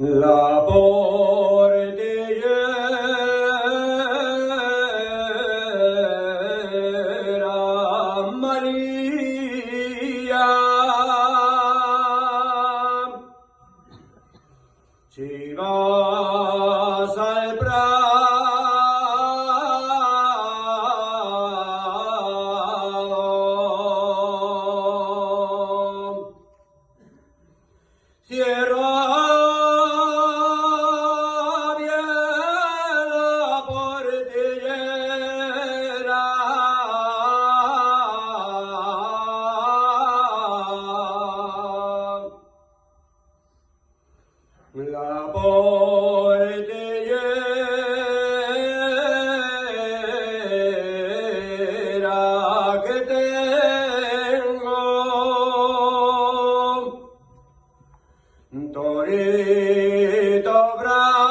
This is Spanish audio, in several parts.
La portillera María, si vas al prado, cierra bien la portillera, la portillera que tengo, torito bravo,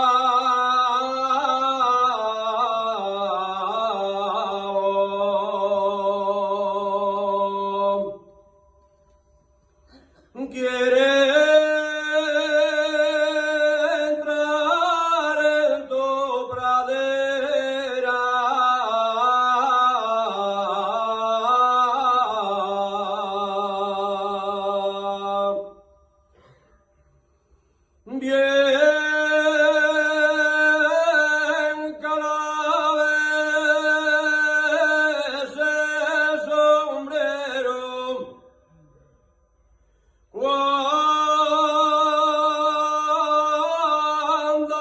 quiere entrar en tu pradera, bien calabés el sombrero, cuando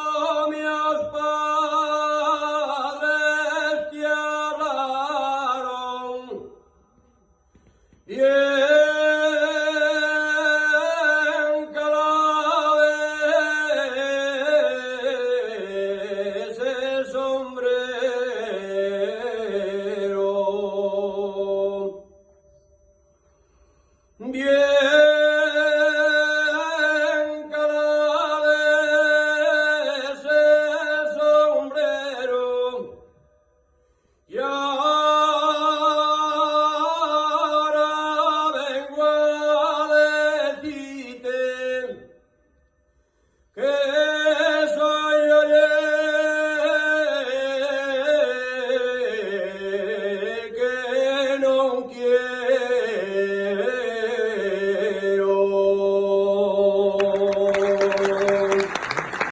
mis padres te hablaron, y